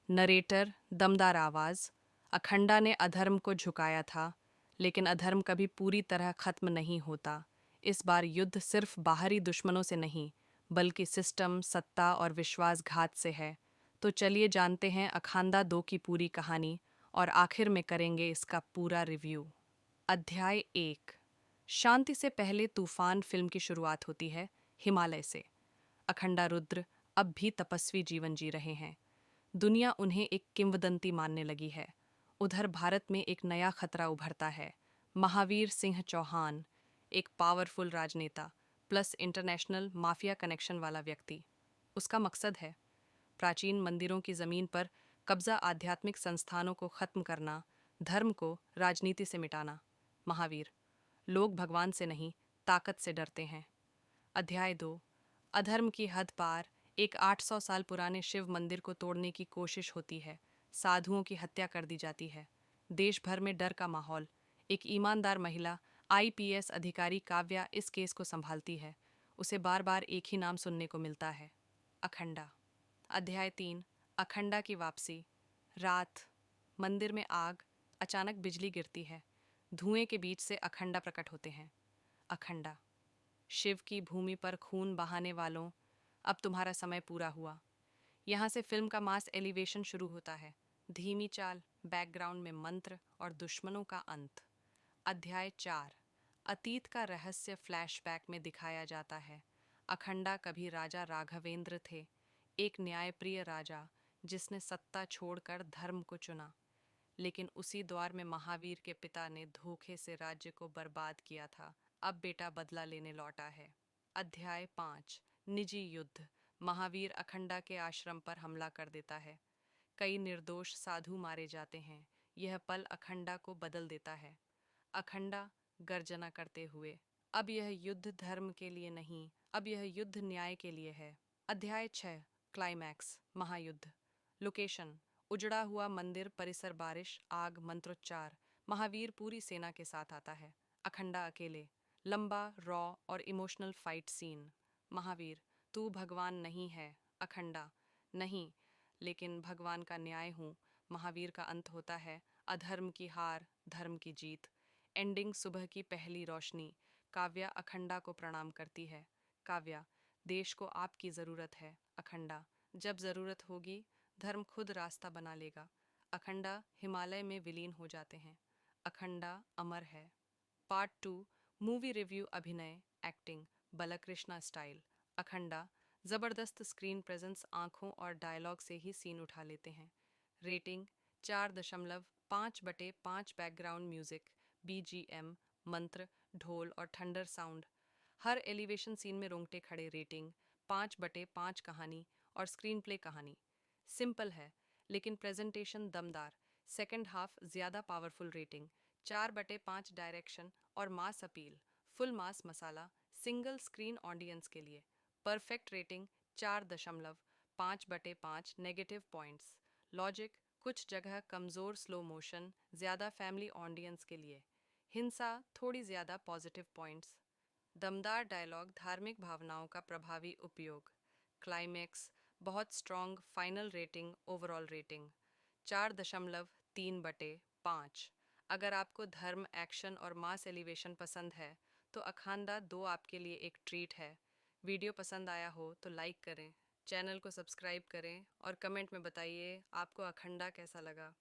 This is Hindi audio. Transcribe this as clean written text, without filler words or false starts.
नरेटर दमदार आवाज़। अखंडा ने अधर्म को झुकाया था, लेकिन अधर्म कभी पूरी तरह खत्म नहीं होता। इस बार युद्ध सिर्फ बाहरी दुश्मनों से नहीं, बल्कि सिस्टम, सत्ता और विश्वासघात से है। तो चलिए जानते हैं अखांदा 2 की पूरी कहानी और आखिर में करेंगे इसका पूरा रिव्यू। अध्याय 1। शांति से पहले तूफान फिल्म की शुरुआत होती है हिमालय से। अखंडा रुद्र अब भी तपस्वी जीवन जी रहे हैं। दुनिया उन्हें एक किंवदंती मानने लगी है। उधर भारत में एक नया खतरा उभरता है। महावीर सिंह चौहान, एक पावरफुल राजनेता प्लस इंटरनेशनल माफिया कनेक्शन वाला व्यक्ति। उसका मकसद है प्राचीन मंदिरों की जमीन पर कब्जा, आध्यात्मिक संस्थानों को खत्म करना, धर्म को राजनीति से मिटाना। महावीर: लोग भगवान से नहीं, ताकत से डरते हैं। अध्याय 2। अधर्म की हद पार। एक 800 साल पुराने शिव मंदिर को तोड़ने की कोशिश होती है। साधुओं की हत्या कर दी जाती है। देश भर में डर का माहौल। एक ईमानदार महिला आईपीएस अधिकारी काव्या इस केस को संभालती है। उसे बार बार एक ही नाम सुनने को मिलता है, अखंडा। अध्याय 3। अखंडा की वापसी। रात, मंदिर में आग। अचानक बिजली गिरती है। धुएं के बीच से अखंडा प्रकट होते हैं। अखंडा: शिव की भूमि पर खून बहाने वालों, अब तुम्हारा समय पूरा हुआ। यहाँ से फिल्म का मास एलिवेशन शुरू होता है। धीमी चाल, बैकग्राउंड में मंत्र और दुश्मनों का अंत। अध्याय 4। अतीत का रहस्य फ्लैशबैक में दिखाया जाता है। अखंडा कभी राजा राघवेंद्र थे, एक न्यायप्रिय राजा जिसने सत्ता छोड़कर धर्म को चुना। लेकिन उसी द्वार में महावीर के पिता ने धोखे से राज्य को बर्बाद किया था। अब बेटा बदला लेने लौटा है। अध्याय 5। निजी युद्ध। महावीर अखंडा के आश्रम पर हमला कर देता है। कई निर्दोष साधु मारे जाते हैं। यह पल अखंडा को बदल देता है। अखंडा गर्जना करते हुए: अब यह युद्ध धर्म के लिए नहीं, अब यह युद्ध न्याय के लिए है। अध्याय 6। क्लाइमैक्स, महायुद्ध। लोकेशन: उजड़ा हुआ मंदिर परिसर, बारिश, आग, मंत्रोच्चार। महावीर पूरी सेना के साथ आता है। अखंडा अकेले। लंबा, रॉ और इमोशनल फाइट सीन। महावीर: तू भगवान नहीं है। अखंडा: नहीं, लेकिन भगवान का न्याय हूँ। महावीर का अंत होता है। अधर्म की हार, धर्म की जीत। एंडिंग: सुबह की पहली रोशनी। काव्या अखंडा को प्रणाम करती है। काव्या: देश को आपकी ज़रूरत है। अखंडा: जब ज़रूरत होगी धर्म खुद रास्ता बना लेगा। अखंडा हिमालय में विलीन हो जाते हैं। अखंडा अमर है। पार्ट 2। Movie review. अभिनय, एक्टिंग बालकृष्णा स्टाइल। अखंडा ज़बरदस्त स्क्रीन प्रेजेंस, आंखों और डायलॉग से ही सीन उठा लेते हैं। रेटिंग 4.5/5। बैकग्राउंड म्यूजिक, बीजीएम, मंत्र, ढोल और थंडर साउंड हर एलिवेशन सीन में रोंगटे खड़े। रेटिंग 5/5। कहानी और स्क्रीन प्ले। कहानी सिंपल है, लेकिन प्रेजेंटेशन दमदार। सेकंड हाफ ज़्यादा पावरफुल। रेटिंग 4/5। डायरेक्शन और मास अपील, फुल मास मसाला, सिंगल स्क्रीन ऑडियंस के लिए perfect. Rating 4.5/5। Negative points: logic, कुछ जगह कमज़ोर, स्लो मोशन, ज़्यादा फैमिली ऑडियंस के लिए। हिंसा थोड़ी ज़्यादा। पॉजिटिव पॉइंट्स: दमदार डायलॉग, धार्मिक भावनाओं का प्रभावी उपयोग। क्लाइमेक्स बहुत strong. Final rating, overall rating 4.3/5। अगर आपको धर्म, एक्शन और मास एलिवेशन पसंद है तो अखांदा 2 आपके लिए एक ट्रीट है। वीडियो पसंद आया हो तो लाइक करें, चैनल को सब्सक्राइब करें और कमेंट में बताइए आपको अखंडा कैसा लगा।